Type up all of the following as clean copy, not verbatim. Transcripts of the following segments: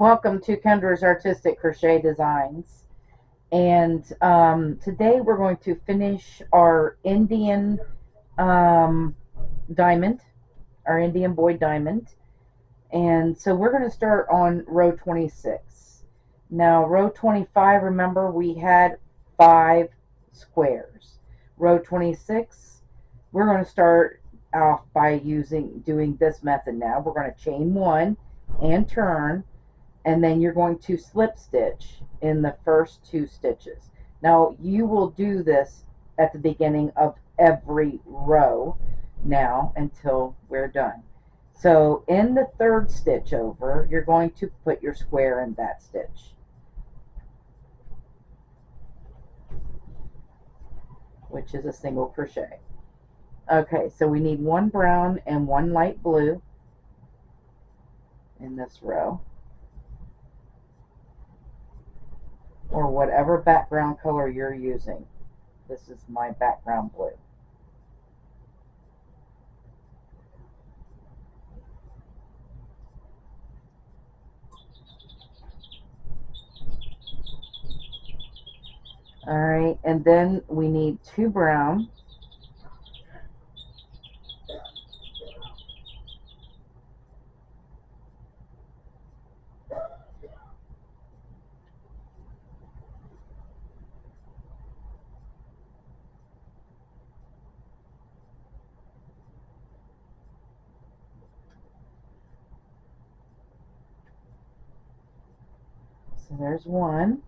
Welcome to Kendra's Artistic Crochet Designs. And today we're going to finish our Indian um, diamond, our Indian boy diamond. And so we're going to start on row 26. Now, row 25, remember we had 5 squares. Row 26, we're going to start off by doing this method now. We're going to chain 1 and turn, and then you're going to slip stitch in the first 2 stitches. Now you will do this at the beginning of every row now until we're done. So in the 3rd stitch over, you're going to put your square in that stitch, which is a single crochet. Okay, so we need 1 brown and 1 light blue in this row, or whatever background color you're using. This is my background blue. All right, and then we need 2 brown, so there's 1,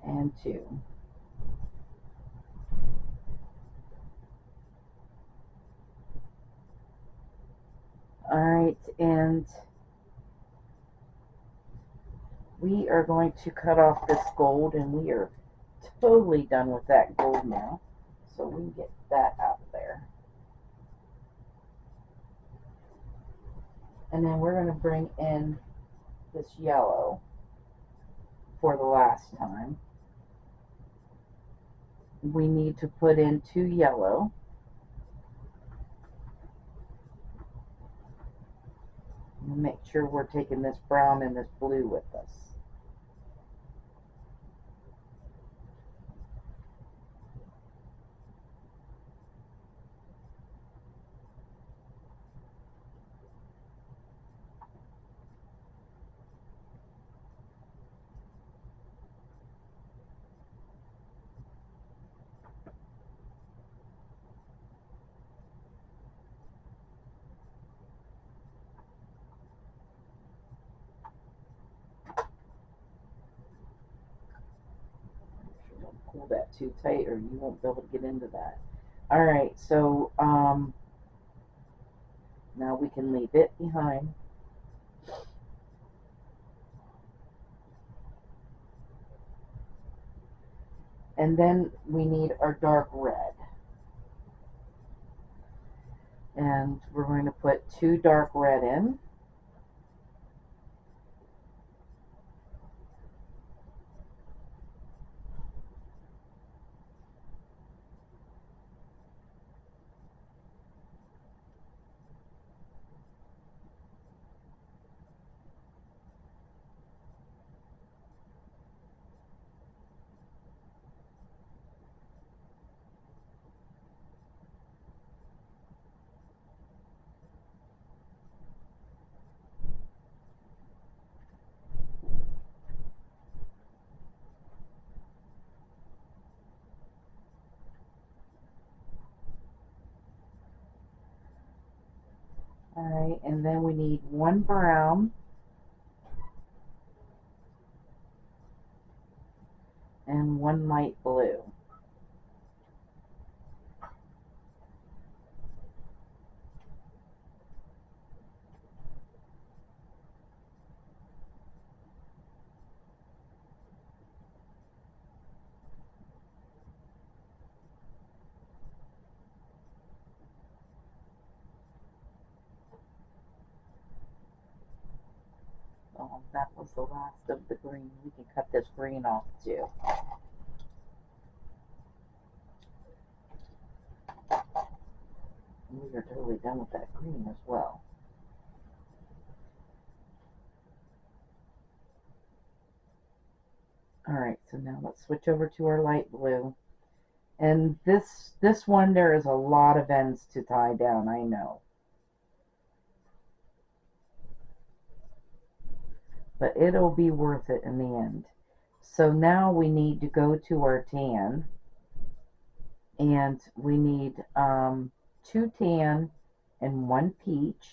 and 2. All right, and we are going to cut off this gold, and we are totally done with that gold now, so we can get that out of there. And then we're going to bring in this yellow for the last time. We need to put in 2 yellow. And make sure we're taking this brown and this blue with us. Don't pull that too tight or you won't be able to get into that. All right, so now we can leave it behind. And then we need our dark red. And we're going to put 2 dark red in. All right, and then we need 1 brown and 1 light blue. Oh, that was the last of the green. We can cut this green off too. We we are totally done with that green as well. Alright, so now let's switch over to our light blue. And this one, there is a lot of ends to tie down, I know. But it'll be worth it in the end. So now we need to go to our tan. And we need 2 tan and 1 peach.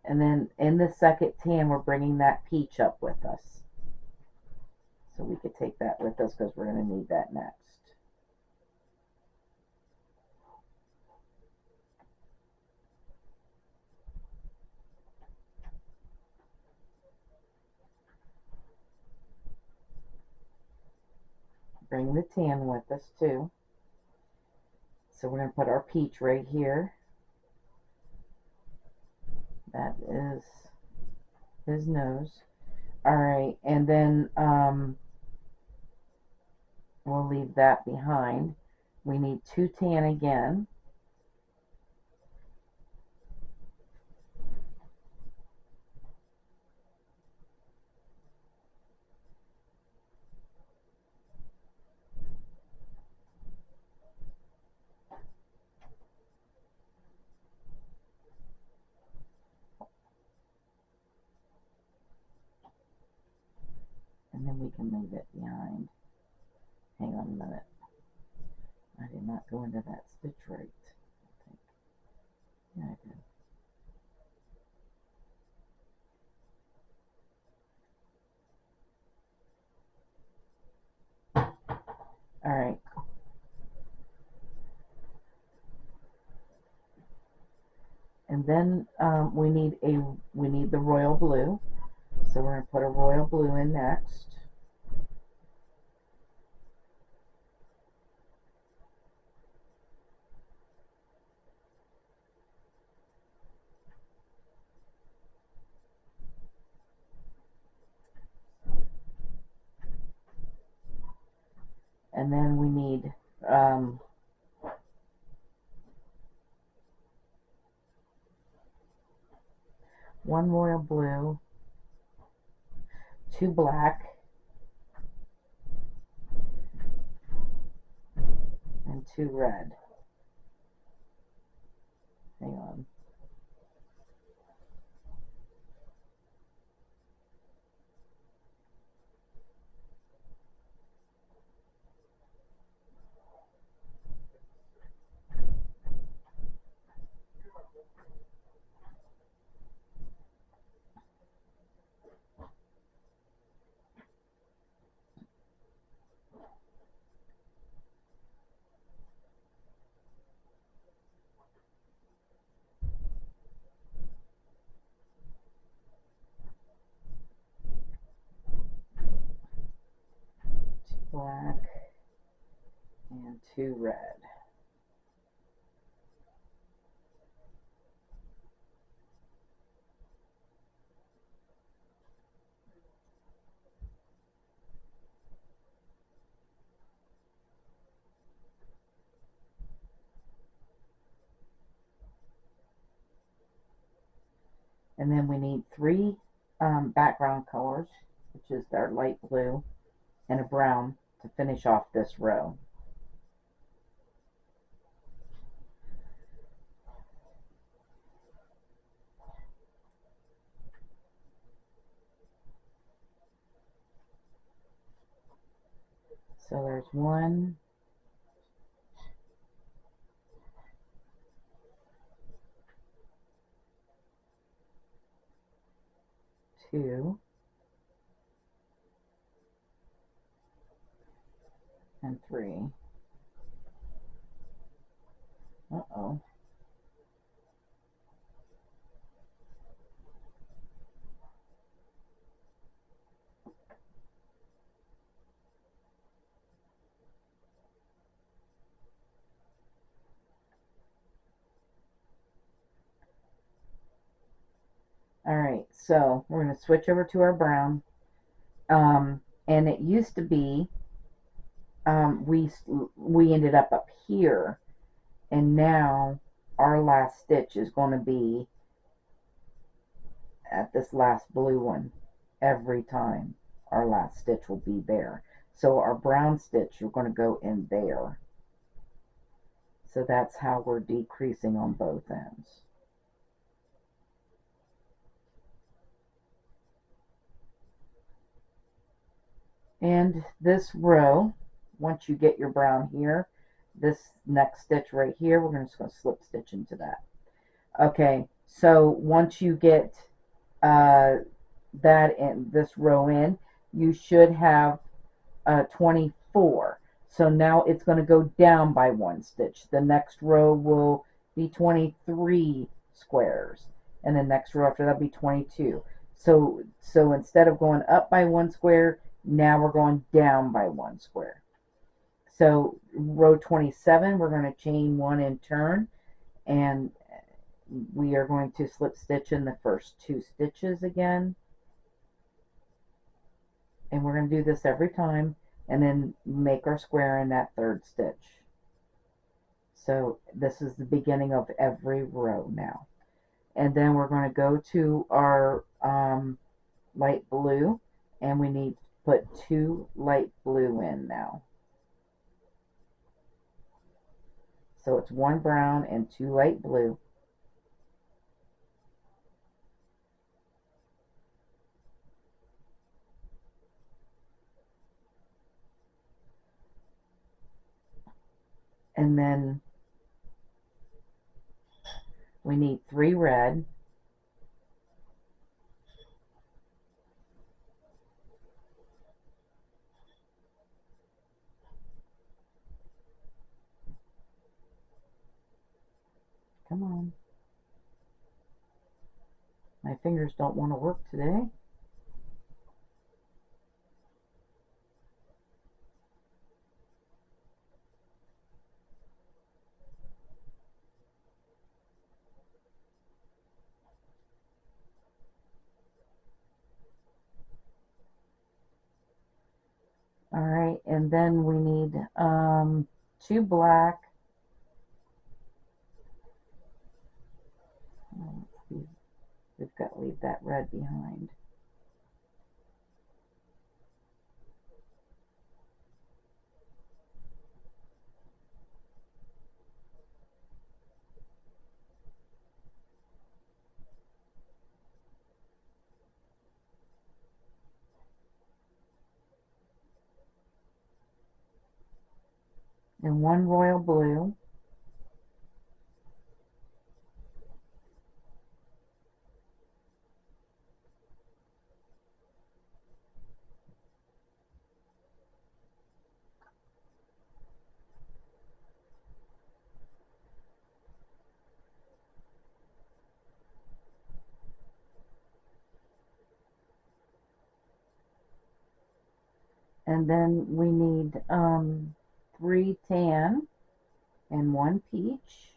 And then in the second tan, we're bringing that peach up with us. So we could take that with us because we're going to need that next. Bring the tan with us too. So we're going to put our peach right here. That is his nose. Alright, and then we'll leave that behind. We need 2 tan again. And then we can leave it behind. Hang on a minute. I did not go into that stitch right. I think. Yeah, I did. Alright. And then we need the royal blue. So we're going to put a royal blue in next. And then we need one royal blue, 2 black, and 2 red. Hang on. Black and 2 red. And then we need 3 background colors, which is our light blue and a brown, to finish off this row. So there's 1, 2, and 3. Uh-oh. Alright, so we're going to switch over to our brown. And it used to be, we ended up here, and now our last stitch is going to be at this last blue one. Every time our last stitch will be there. So our brown stitch, you're going to go in there. So that's how we're decreasing on both ends. And this row, once you get your brown here, this next stitch right here, we're just going to slip stitch into that. Okay, so once you get that in this row in, you should have 24. So now it's going to go down by one stitch. The next row will be 23 squares, and the next row after that will be 22. So instead of going up by one square, now we're going down by one square. So row 27, we're going to chain one and turn, and we are going to slip stitch in the first two stitches again. And we're going to do this every time, and then make our square in that third stitch. So this is the beginning of every row now. And then we're going to go to our light blue, and we need to put 2 light blue in now. So it's 1 brown and 2 light blue. And then we need 3 red. Come on. My fingers don't want to work today. All right, and then we need 2 black. We've got to leave that red behind. And 1 royal blue. And then we need 3 tan and 1 peach.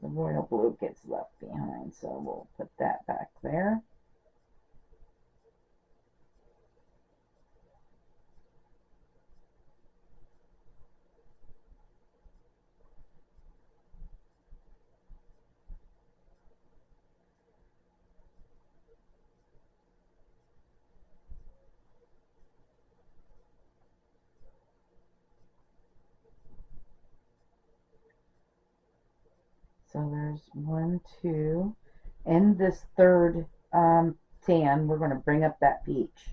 The royal blue gets left behind, so we'll put that back there. So there's 1, 2. In this third tan, we're going to bring up that peach.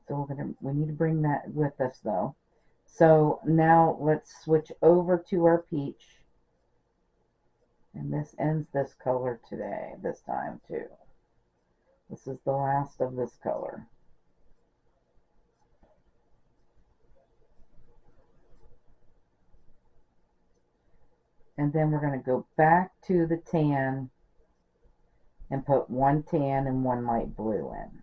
So we need to bring that with us though. So now let's switch over to our peach. And this ends this color today, this time too. This is the last of this color. And then we're going to go back to the tan and put one tan and one light blue in.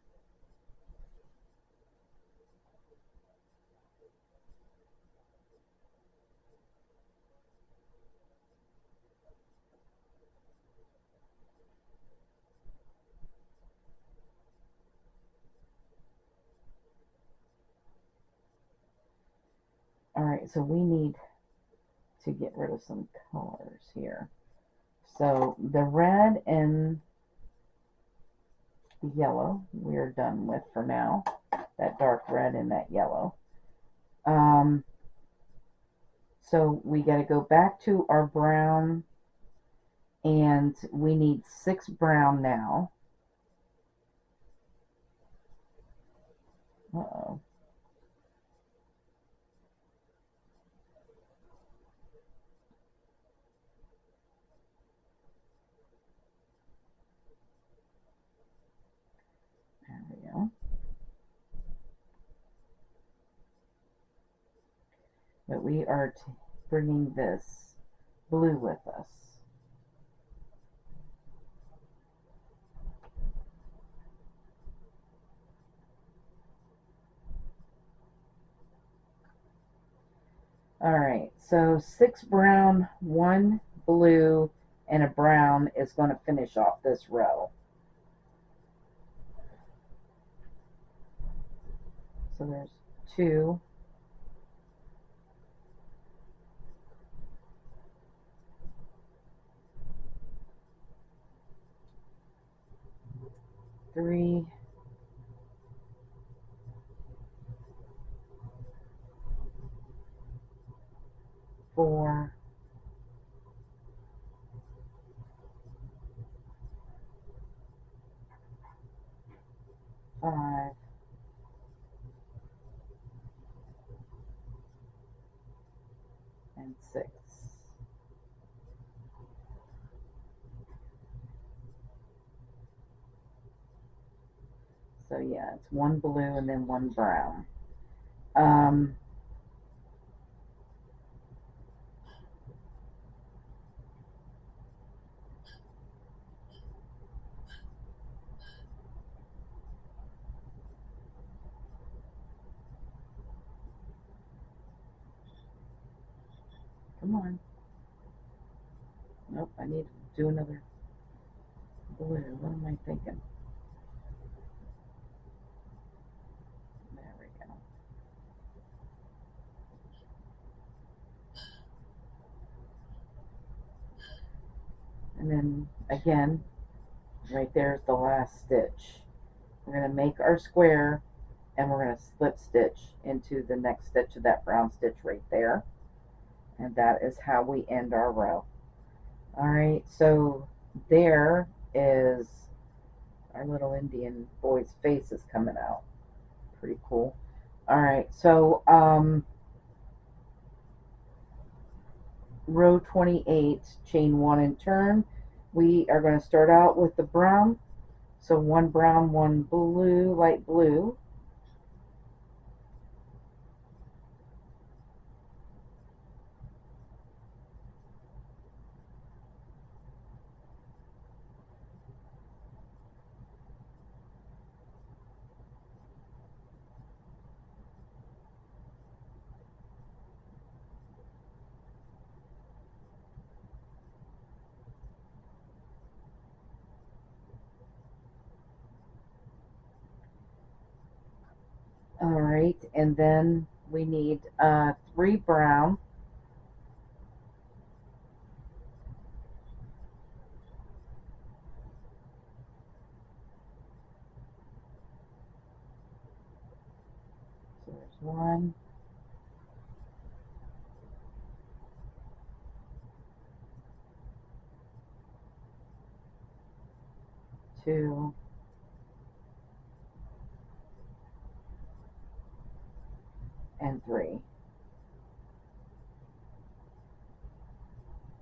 Alright, so we need to get rid of some colors here. So the red and the yellow we're done with for now. That dark red and that yellow. So we got to go back to our brown, and we need 6 brown now. Uh-oh. There we go. But we are bringing this blue with us. Alright, so 6 brown, 1 blue, and a brown is going to finish off this row. So there's 2. 3. 4. 5. And 6. So yeah, it's 1 blue and then 1 brown. Come on. Nope, I need to do another blue. What am I thinking? There we go. And then again, right there's the last stitch. We're going to make our square, and we're going to slip stitch into the next stitch of that brown stitch right there. And that is how we end our row. Alright, so there is our little Indian boy's face is coming out. Pretty cool. Alright, so row 28, chain 1 and turn. We are going to start out with the brown. So 1 brown, 1 blue, light blue. Alright, and then we need 3 brown. So there's 1. 2. And 3.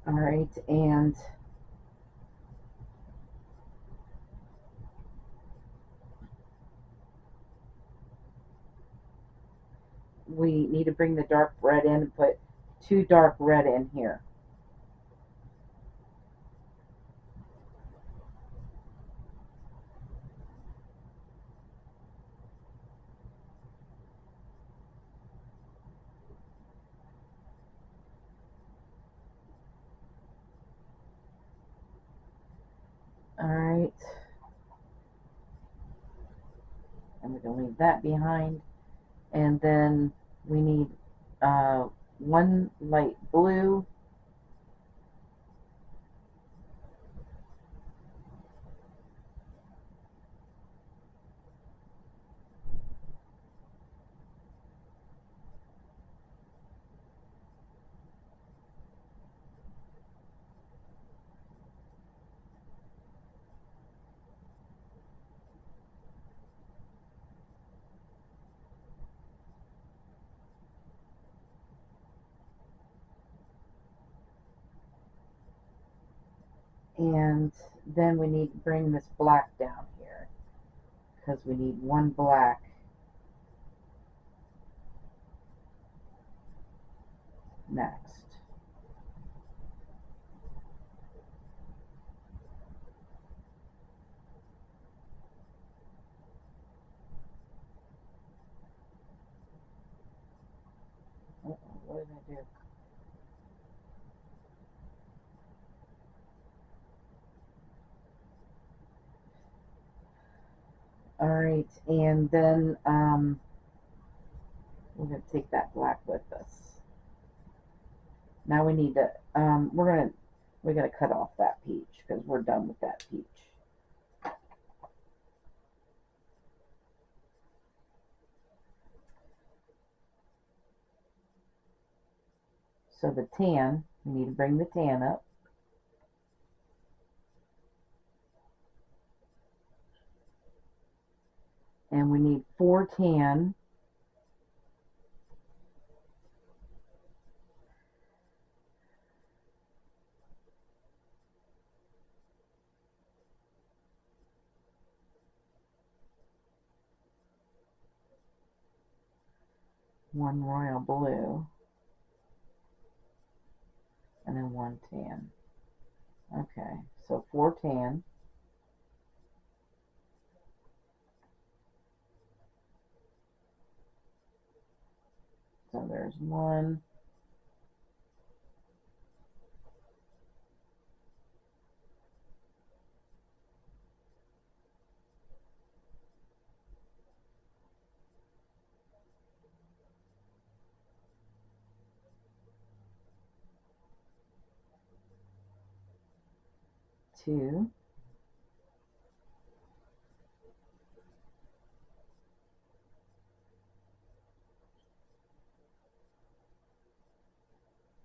Alright, and we need to bring the dark red in and put 2 dark red in here. can leave that behind. And then we need one light blue, and then we need to bring this black down here because we need one black next. Uh-oh, what did I do? Alright, and then we're going to take that black with us. Now we need to, we got to cut off that peach because we're done with that peach. So the tan, we need to bring the tan up. And we need 4 tan. One royal blue. And then 1 tan. Okay, so 4 tan. So there's 1. 2.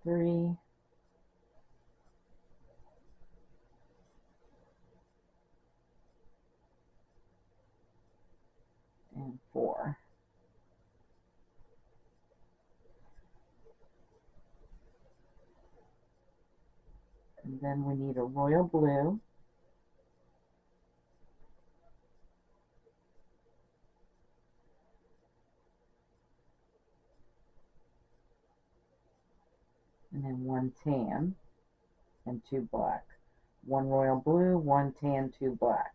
3. And 4. And then we need a royal blue. And then 1 tan and 2 black. 1 royal blue, 1 tan, 2 black.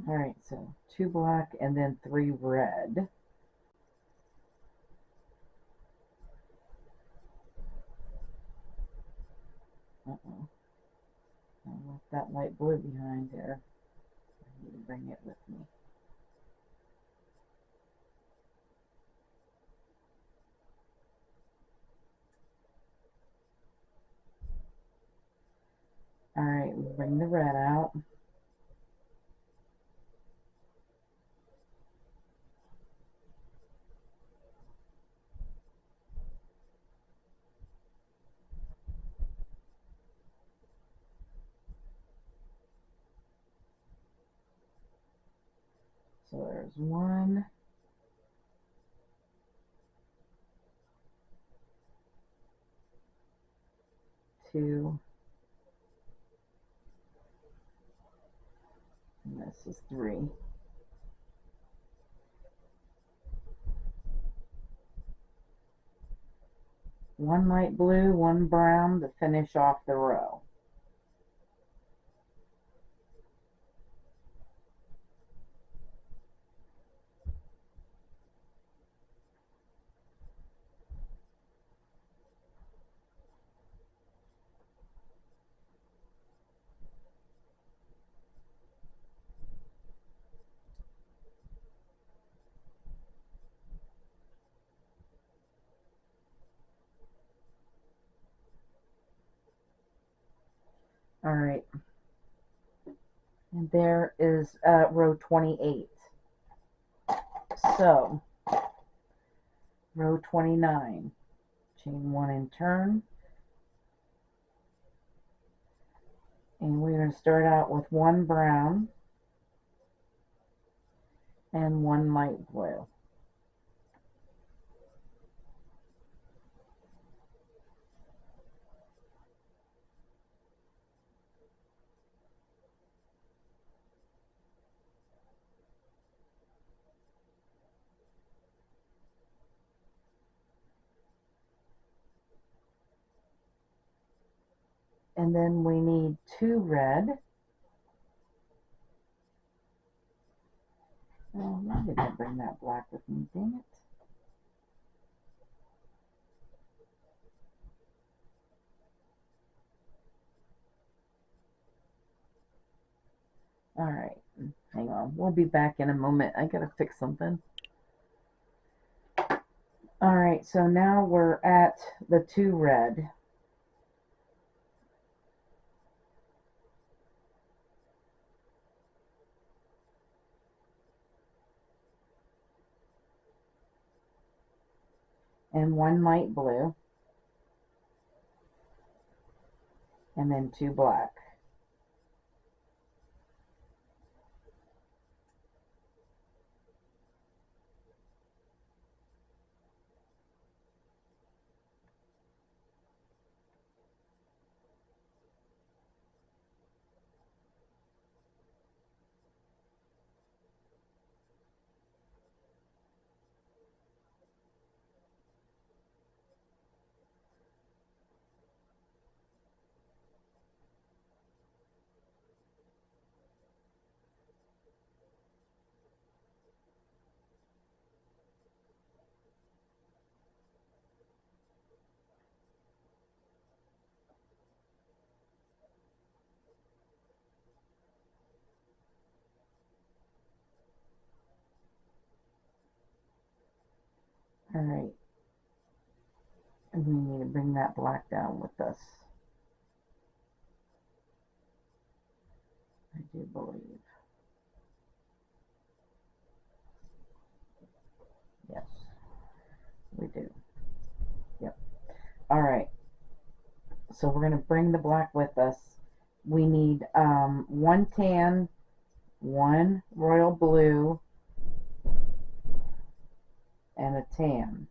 Alright, so 2 black and then 3 red. Uh-oh. I left that light blue behind there. I need to bring it with me. Alright, we bring the red out. So there's 1, 2, and this is 3. One light blue, one brown to finish off the row. All right, and there is row 28. So, row 29, chain 1 and turn, and we're going to start out with one brown and one light blue. And then we need 2 red. Oh, I didn't bring that black with me, dang it. All right, hang on. We'll be back in a moment. I gotta fix something. All right, so now we're at the 2 red. And 1 light blue. And then 2 black. All right. And we need to bring that black down with us. I do believe. Yes, we do. Yep. All right. So we're going to bring the black with us. We need 1 tan, 1 royal blue, and a tan.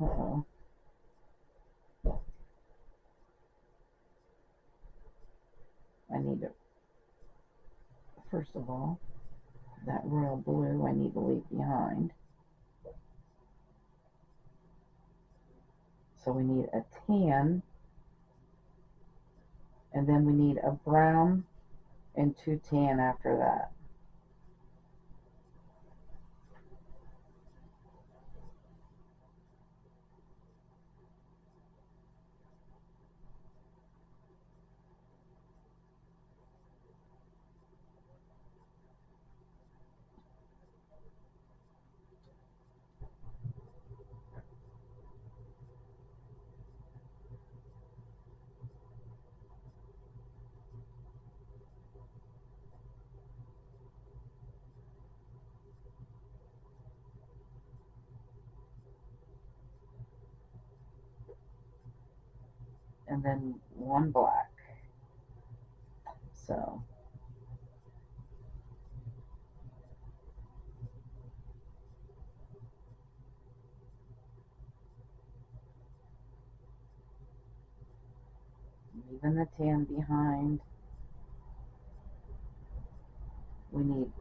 Uh-oh. I need to, first of all, that royal blue I need to leave behind. So we need a tan, and then we need a brown and 2 tan after that. and then one black. So leaving the tan behind. We need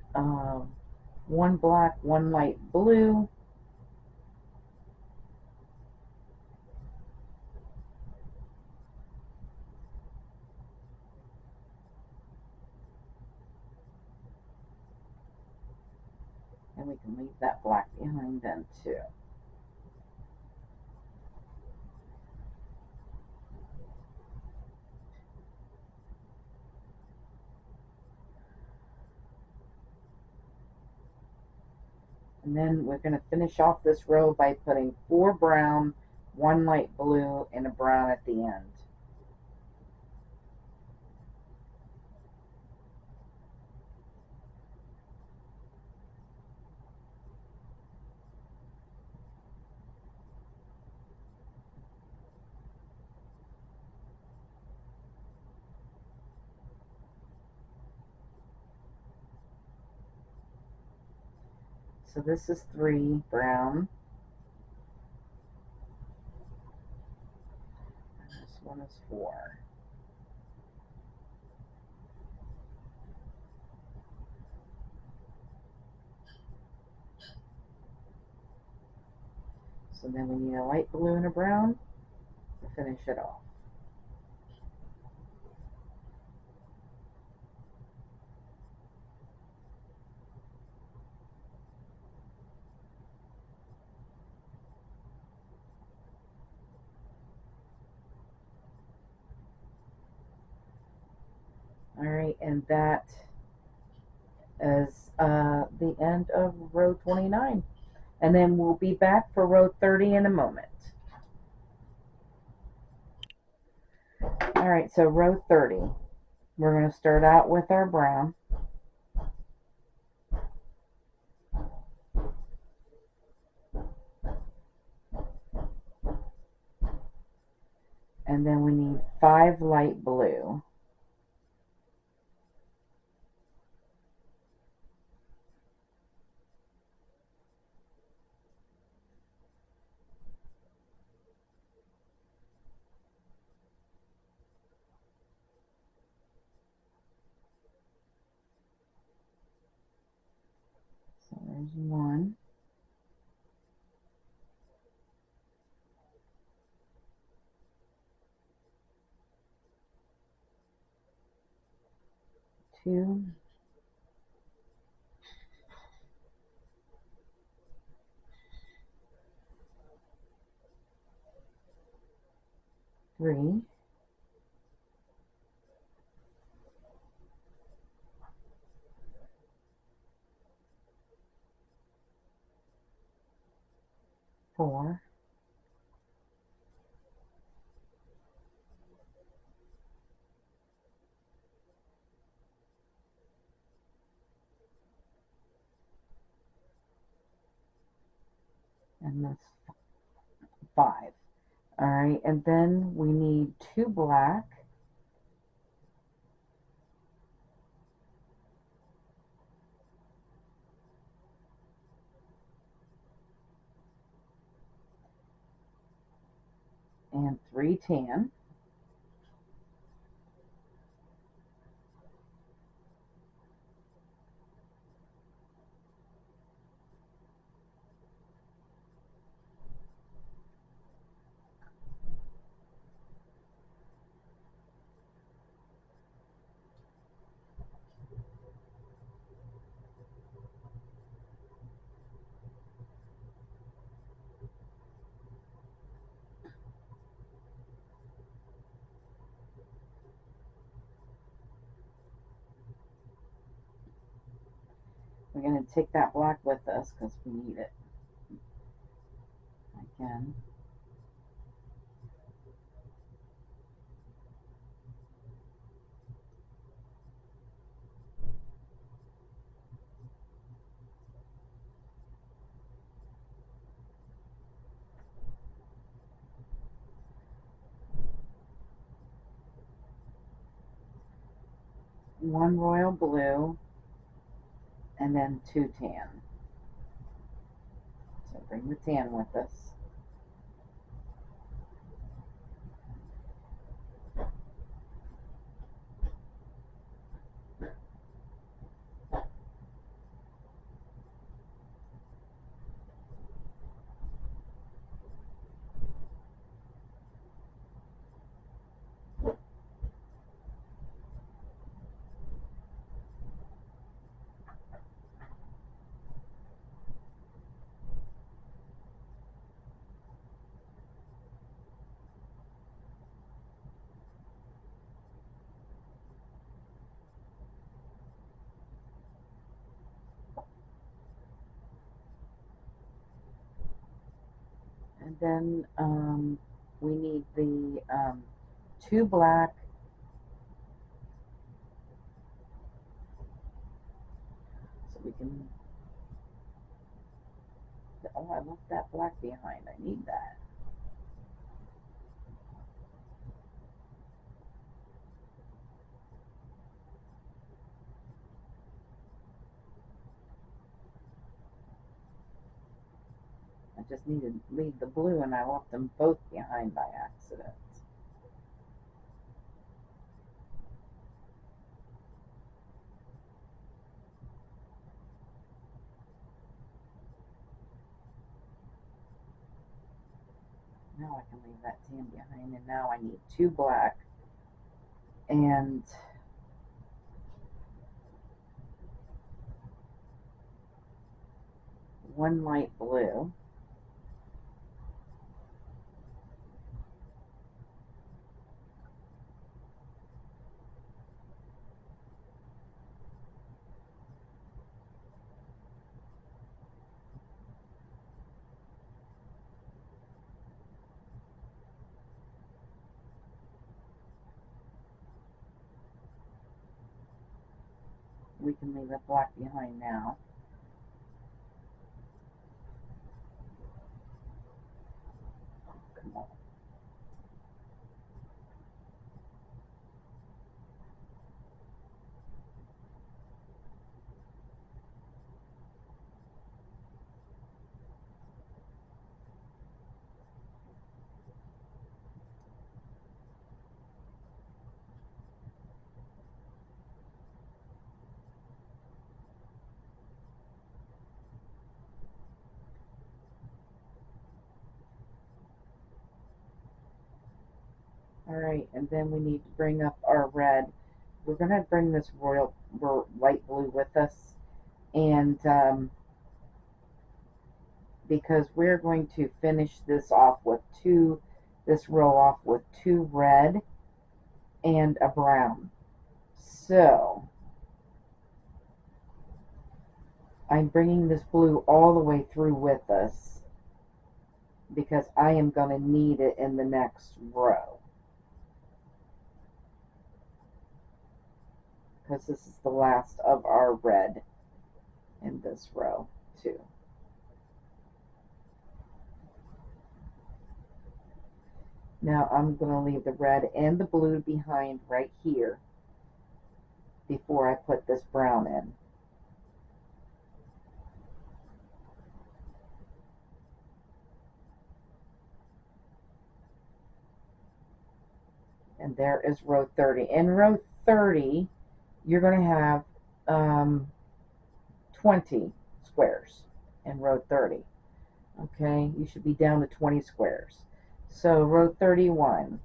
one black, one light blue, and we can leave that black behind then too. And then we're going to finish off this row by putting 4 brown, 1 light blue, and a brown at the end. So this is 3 brown. And this one is 4. So then we need a light blue and a brown to finish it off. Alright, and that is the end of row 29. And then we'll be back for row 30 in a moment. Alright, so row 30. We're going to start out with our brown. And then we need 5 light blue. So there's 1. 2. 3. 4. And that's 5. Alright, and then we need 2 black. And 3 tan. We're going to take that black with us because we need it again. one royal blue, and then 2 tan. So bring the tan with us. And then we need the 2 black, so we can, oh, I left that black behind, I need that. I just needed to leave the blue, and I left them both behind by accident. Now I can leave that tan behind, and now I need 2 black and 1 light blue. We can leave the black behind now. Come on. Alright, and then we need to bring up our red. We're going to bring this royal light blue with us, and because we're going to finish this off with this row off with 2 red and a brown. So I'm bringing this blue all the way through with us because I am going to need it in the next row, because this is the last of our red in this row too. Now I'm going to leave the red and the blue behind right here before I put this brown in. And there is row 30. In row 30, you're going to have 20 squares in row 30. Okay, you should be down to 20 squares. So row 31,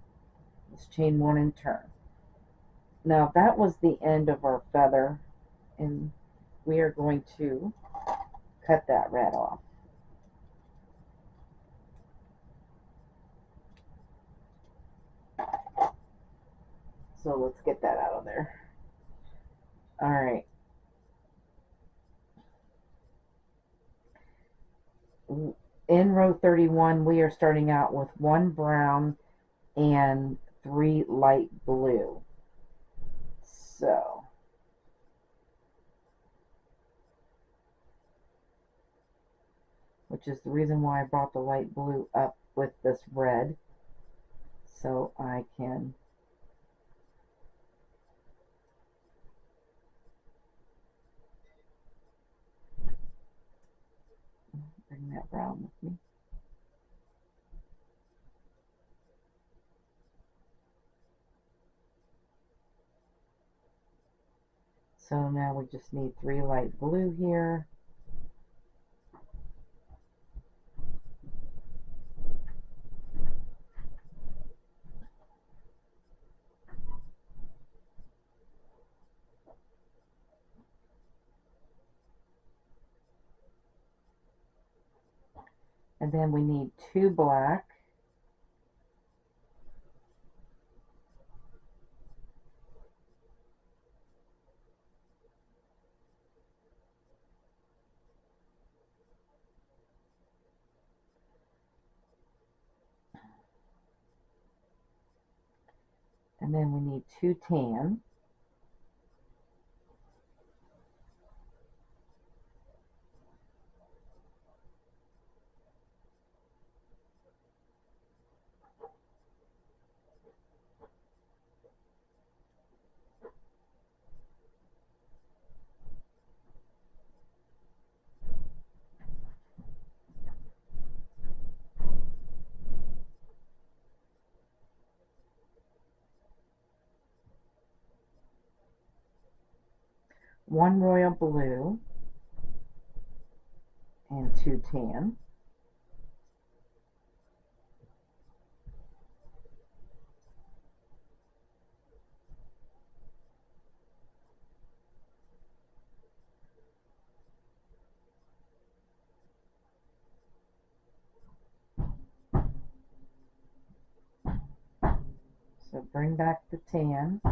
let's chain 1 and turn. Now that was the end of our feather, and we are going to cut that red off. So let's get that out of there. All right. In row 31, we are starting out with 1 brown and 3 light blue. So which is the reason why I brought the light blue up with this red, so I can that brown with me. So now we just need 3 light blue here. And then we need 2 black. And then we need 2 tan. One royal blue and 2 tan. So bring back the tan.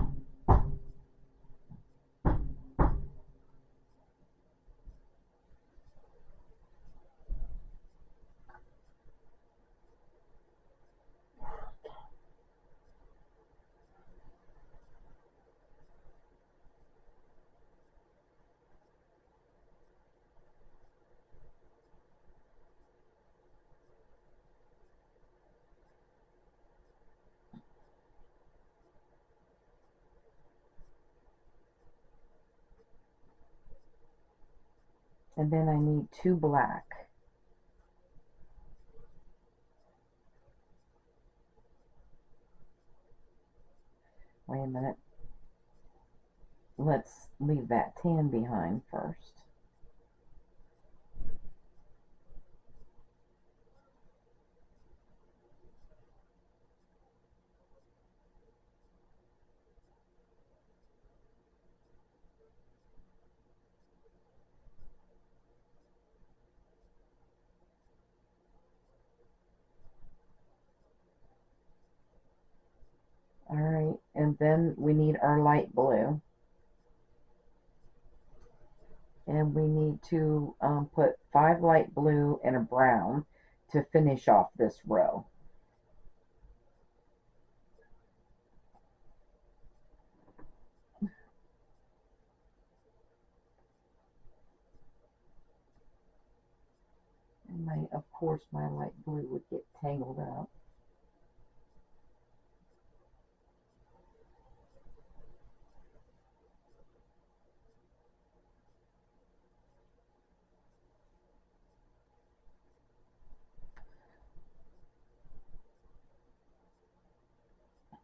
And then I need 2 black. Wait a minute. Let's leave that tan behind first. Alright, and then we need our light blue. And we need to put 5 light blue and a brown to finish off this row. And of course my light blue would get tangled up.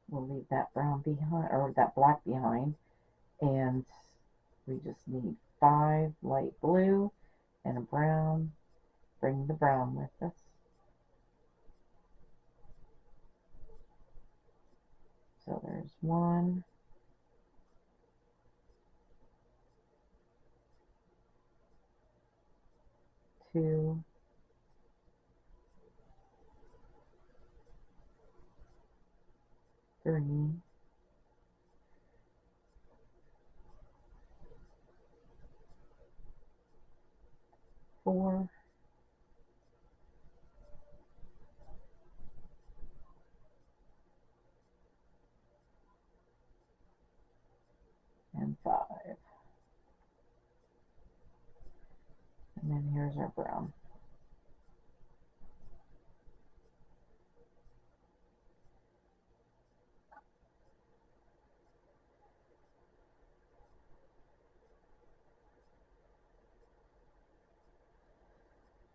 We'll leave that brown behind, or that black behind, and we just need 5 light blue and a brown. Bring the brown with us. So there's 1, 2, 3, 4, and 5. And then here's our brown.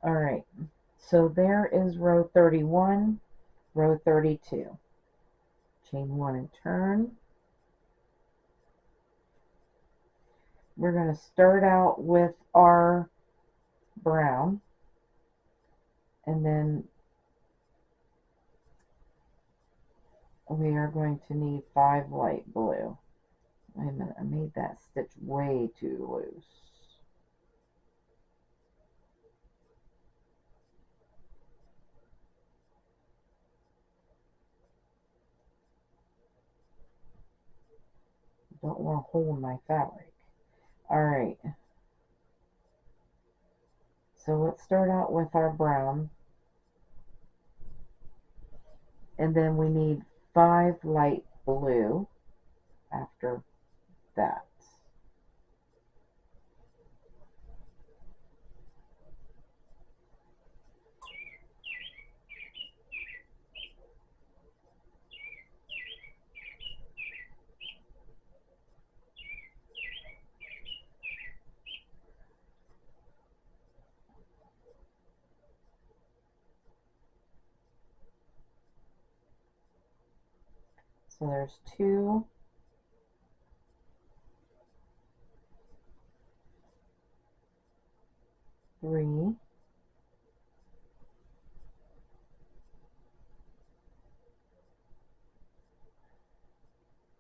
Alright, So there is row 31, row 32. Chain 1 and turn. We're going to start out with our brown, and then we are going to need 5 light blue. Wait a minute, I made that stitch way too loose. Don't want to hold my fabric. Alright, so let's start out with our brown, and then we need 5 light blue after that. So there's 2, 3,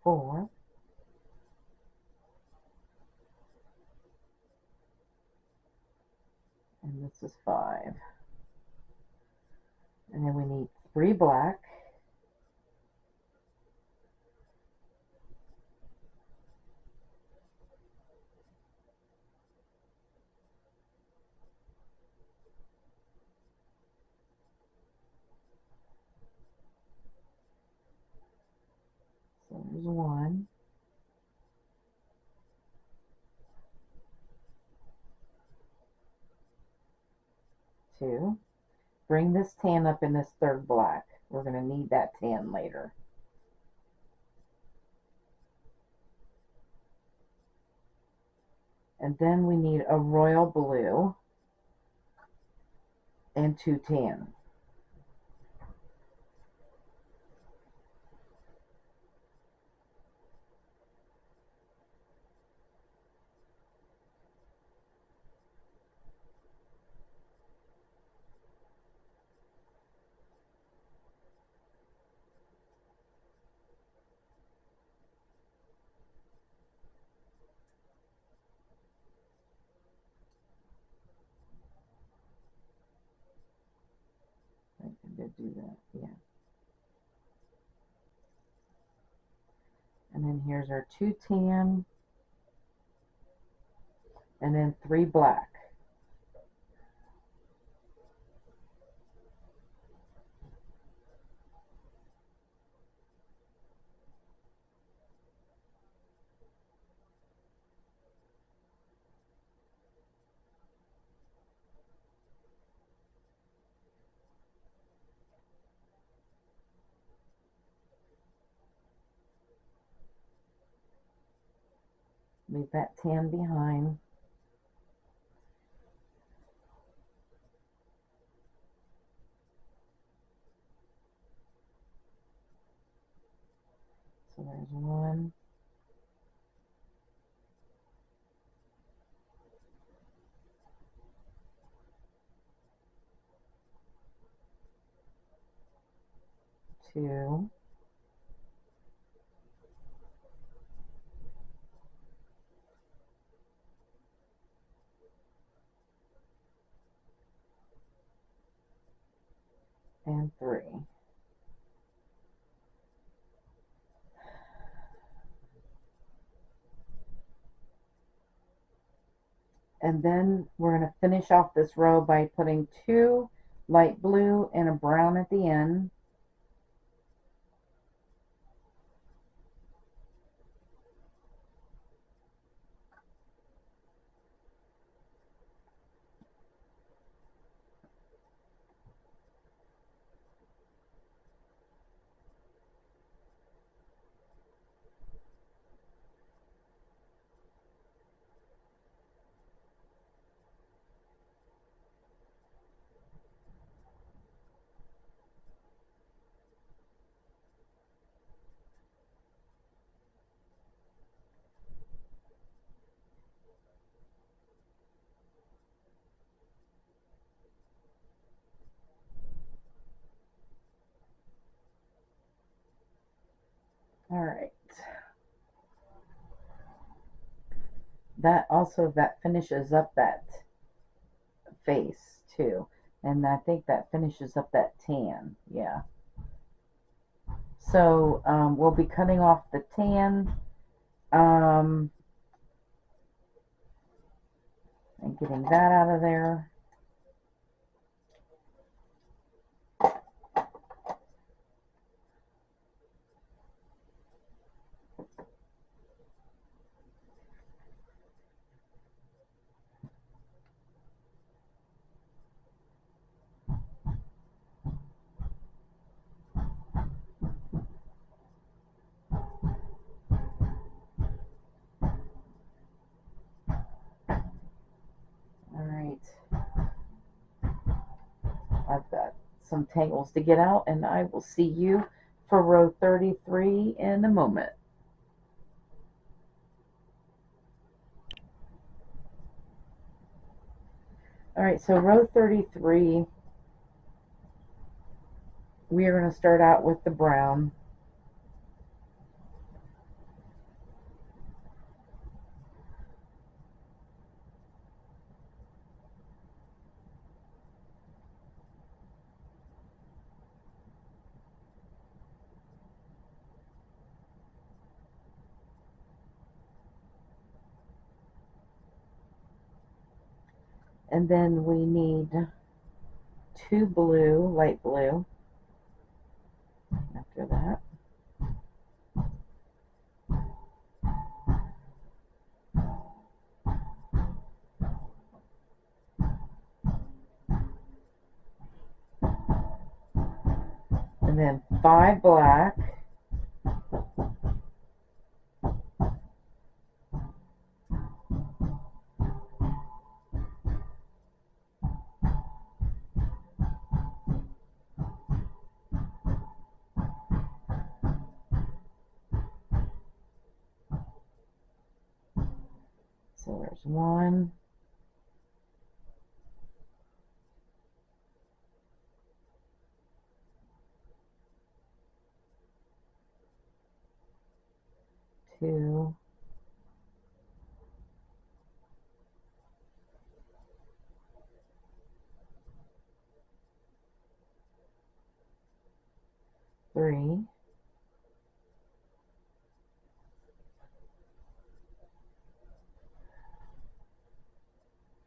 4, and this is 5. And then we need 3 black, so there's 1, 2. Bring this tan up in this 3rd black. We're going to need that tan later. And then we need a royal blue and 2 tan. I did do that, yeah. And then here's our 2 tan, and then 3 black. Leave that tan behind. So there's 1, 2, and 3. And then we're going to finish off this row by putting 2 light blue and a brown at the end. All right. That finishes up that face too. And I think that finishes up that tan. Yeah. So we'll be cutting off the tan and getting that out of there. All right. I've got some tangles to get out, and I will see you for row 33 in a moment. All right, so row 33, we are going to start out with the brown. And then we need 2 blue, light blue, after that. And then 5 black. So there's 1, 2, 3,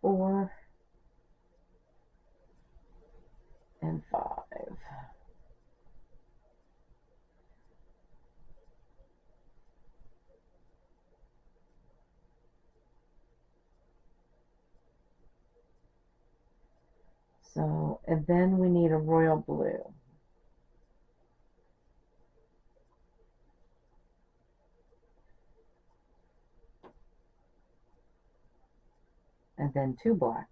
4, and 5. So, and then we need a royal blue. And then 2 black.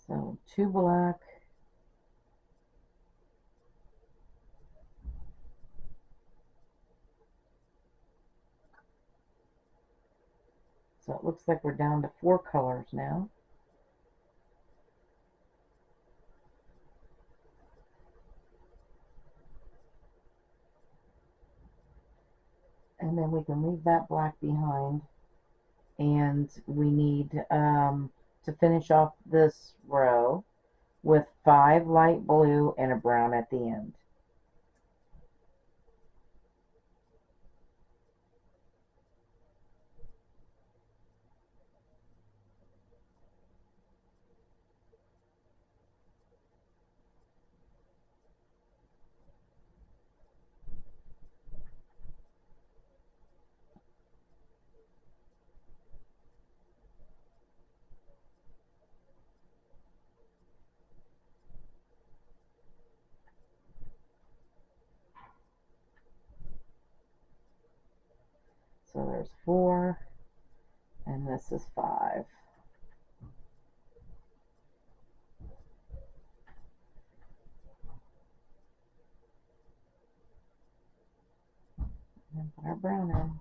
So 2 black, so it looks like we're down to 4 colors now. And then we can leave that black behind. And we need to finish off this row with 5 light blue and a brown at the end. So there's 4, and this is 5. And put our brown in.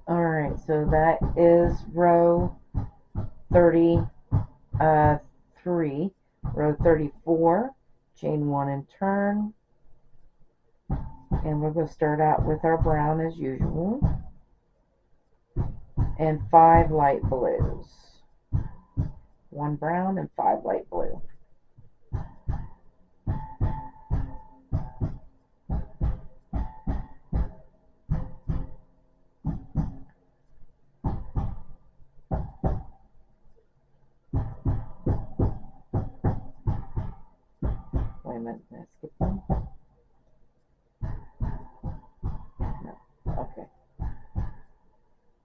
Alright, so that is row 33. Row 34, chain 1 and turn. And we're going to start out with our brown as usual. And 5 light blues. 1 brown and 5 light blue. Wait a minute, did I skip one? No, okay.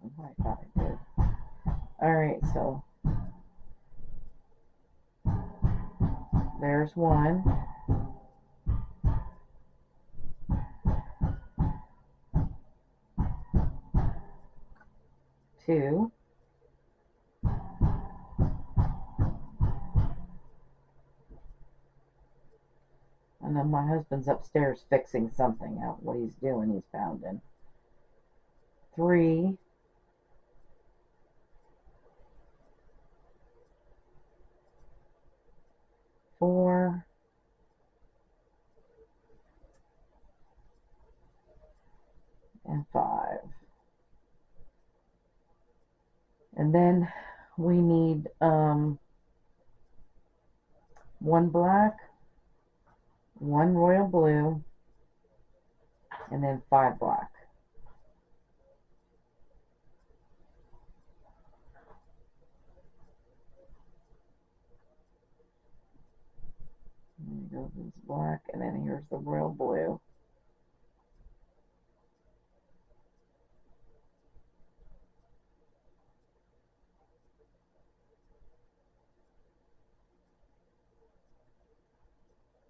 I thought I did. Alright, so there's 1. 2. I know my husband's upstairs fixing something out. What he's doing, he's pounding. 3. 4. And 5. And then we need 1 black, 1 royal blue, and then 5 black. There goes this black, and then here's the royal blue.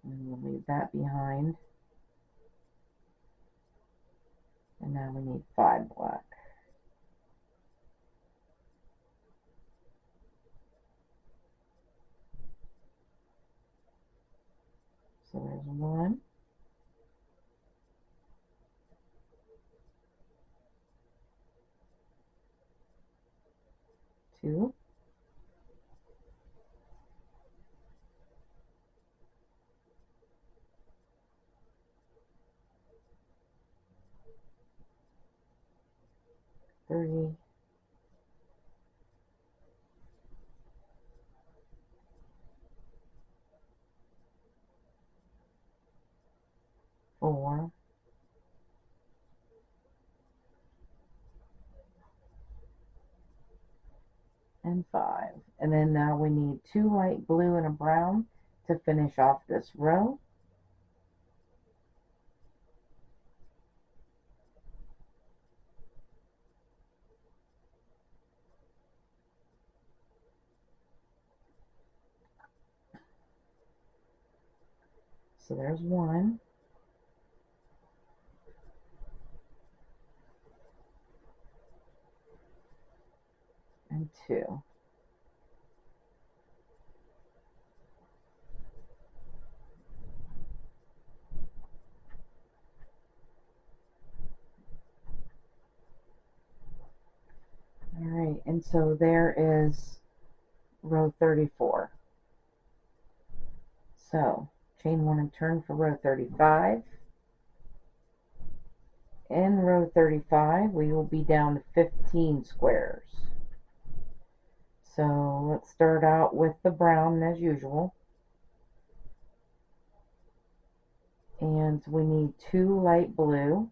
And we'll leave that behind. And now we need 5 black. So there's 1. 2. 3. 4. And 5. And then now we need 2 light blue and a brown to finish off this row. So there's 1. And 2. Alright, and so there is row 34. So chain 1 and turn for row 35. In row 35 we will be down to 15 squares. So let's start out with the brown as usual. And we need 2 light blue.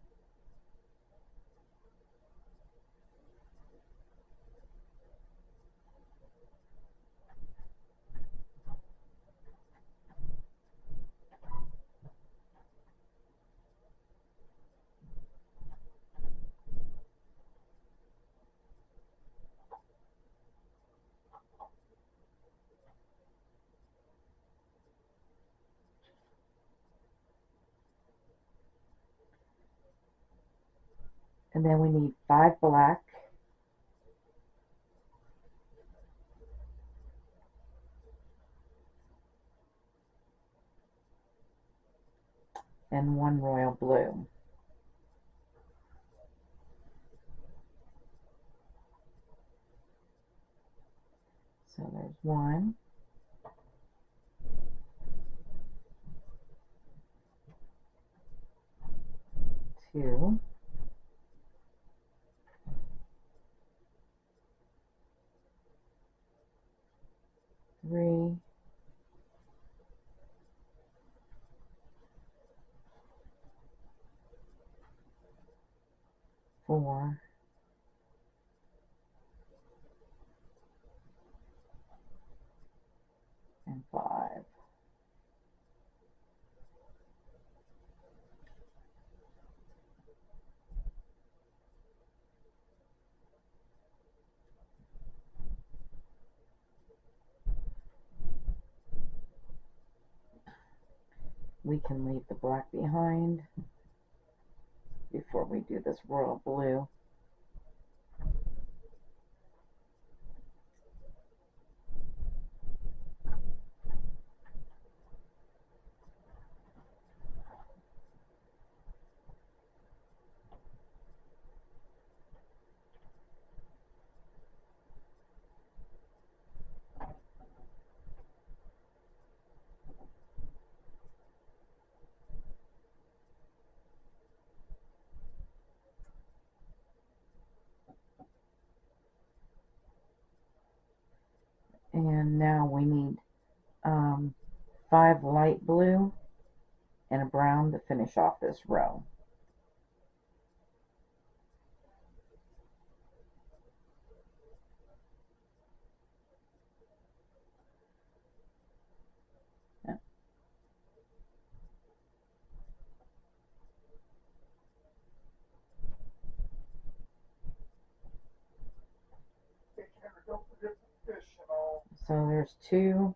And then we need 5 black. and one royal blue. So there's one, two, three, four, and five. We can leave the black behind before we do this royal blue. And now we need 5 light blue and a brown to finish off this row. So there's 2,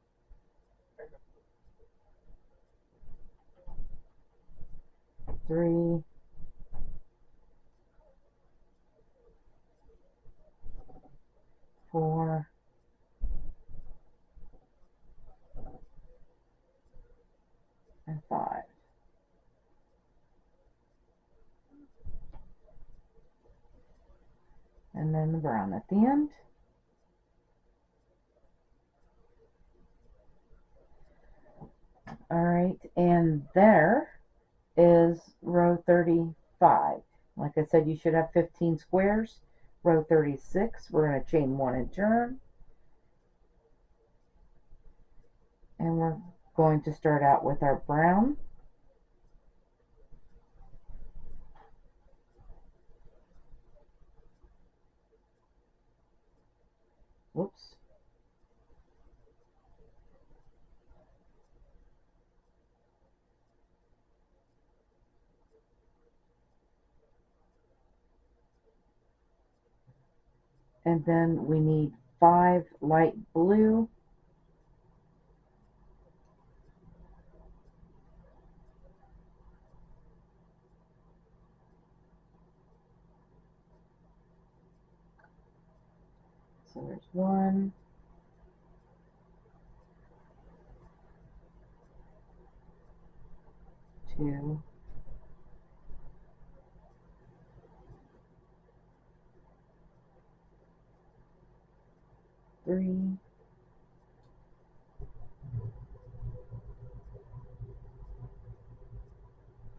3, 4, and 5. And then the brown at the end. Alright, and there is row 35. Like I said, you should have 15 squares. Row 36, we're going to chain 1 and turn. And we're going to start out with our brown. Whoops. And then we need 5 light blue. So there's 1, 2, 3,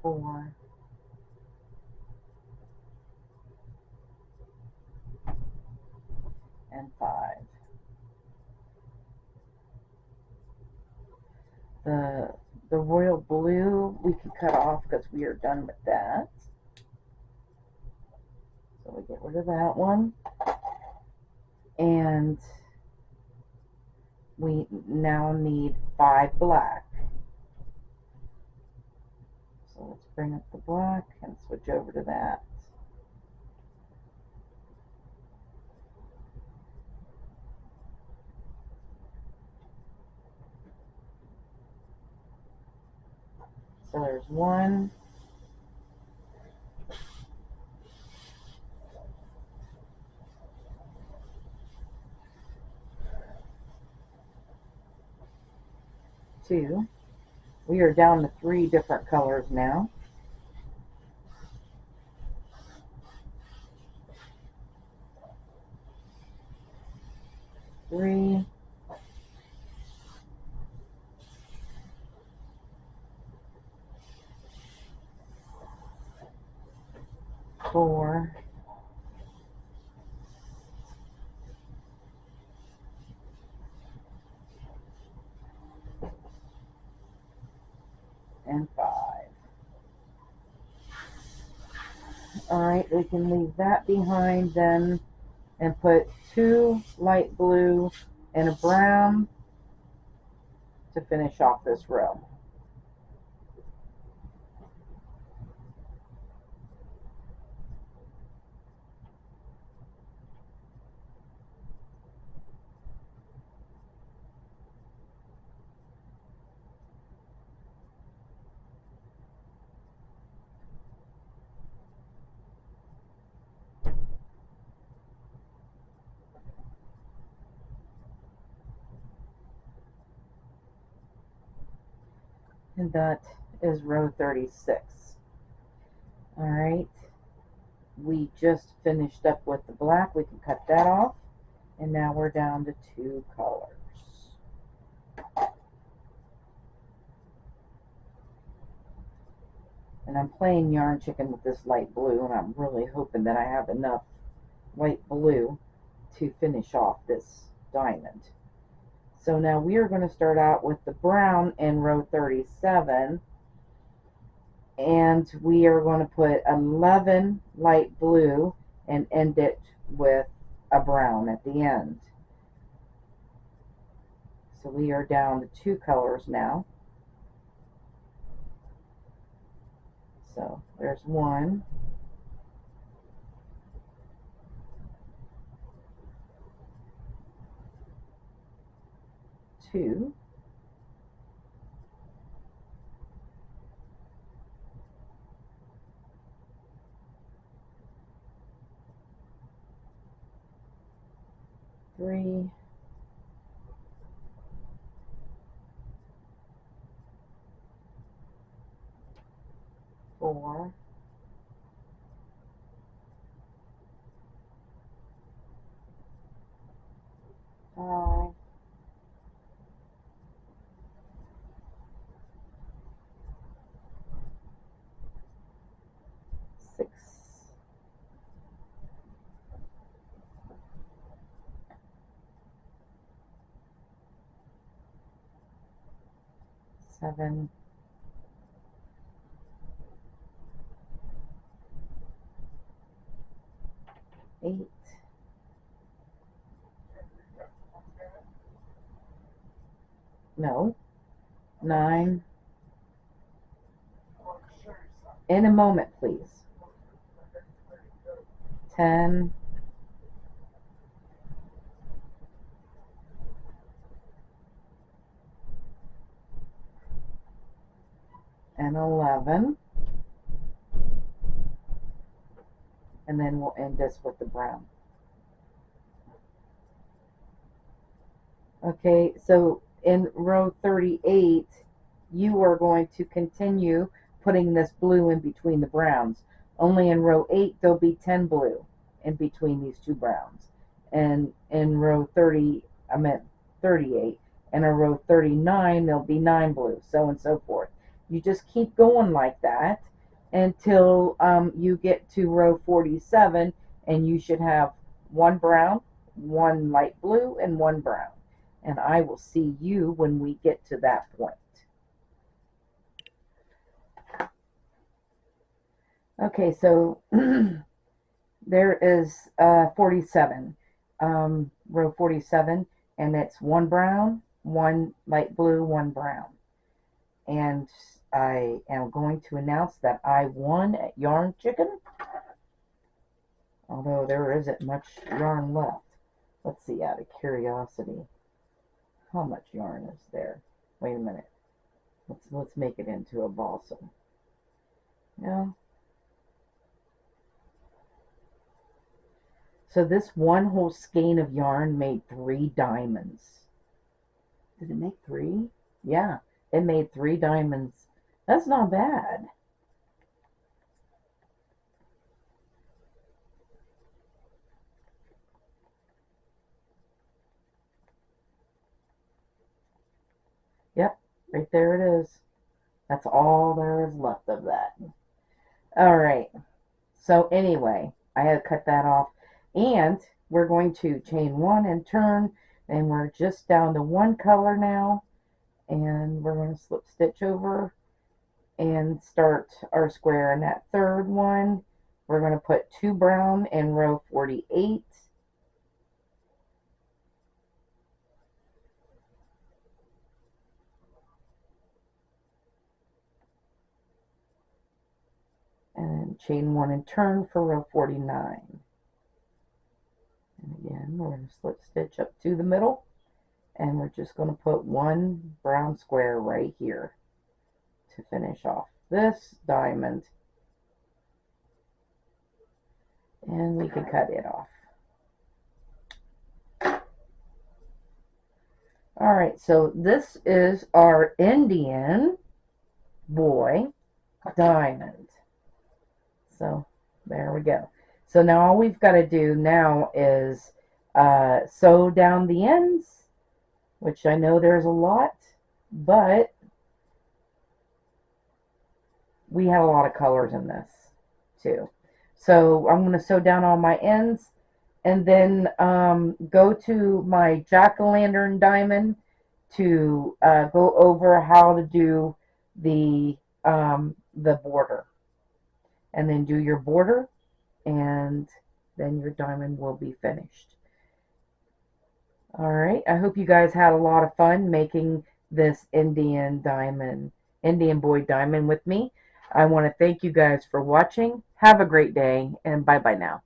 4, and 5. The royal blue we can cut off because we are done with that. So we get rid of that one. And we now need 5 black. So let's bring up the black and switch over to that. So there's 1, 2, We are down to 3 different colors now. Three, 4, and 5. Alright, we can leave that behind then and put 2 light blue and a brown to finish off this row. And that is row 36. Alright, we just finished up with the black. We can cut that off. And now we're down to 2 colors. And I'm playing yarn chicken with this light blue, and I'm really hoping that I have enough light blue to finish off this diamond. So now we are going to start out with the brown in row 37, and we are going to put 11 light blue and end it with a brown at the end. So we are down to 2 colors now. So there's 1, 2, 3, 4, 5, 6, 7, 8, 9. In a moment, please. 10, and 11. And then we'll end this with the brown. Okay, so in row 38, you are going to continue putting this blue in between the browns. Only in row 8, there'll be 10 blue in between these 2 browns. And in row 38, and in row 39, there'll be 9 blue, so and so forth. You just keep going like that until you get to row 47, and you should have 1 brown, 1 light blue, and 1 brown. And I will see you when we get to that point. Okay, so there is 47, row 47, and it's 1 brown, 1 light blue, 1 brown. And I am going to announce that I won at Yarn Chicken, although there isn't much yarn left. Let's see, out of curiosity, how much yarn is there? Wait a minute. Let's make it into a balsam. Yeah. So this one whole skein of yarn made 3 diamonds. Did it make 3? Yeah, It made 3 diamonds. That's not bad. Yep, right there it is. That's all there is left of that. All right. So anyway, I had to cut that off. And we're going to chain 1 and turn. And we're just down to 1 color now. And we're going to slip stitch over and start our square. And that third one, we're going to put 2 brown in row 48. And chain 1 and turn for row 49. And again, we're going to slip stitch up to the middle, and we're just going to put 1 brown square right here to finish off this diamond, and we can cut it off. Alright, so this is our Indian boy diamond. So there we go. So now all we've got to do now is sew down the ends, which I know there's a lot, but we have a lot of colors in this too. So I'm going to sew down all my ends, and then go to my jack-o'-lantern diamond to go over how to do the border, and then do your border, and then your diamond will be finished. Alright, I hope you guys had a lot of fun making this Indian boy diamond with me. I want to thank you guys for watching. Have a great day, and bye bye now.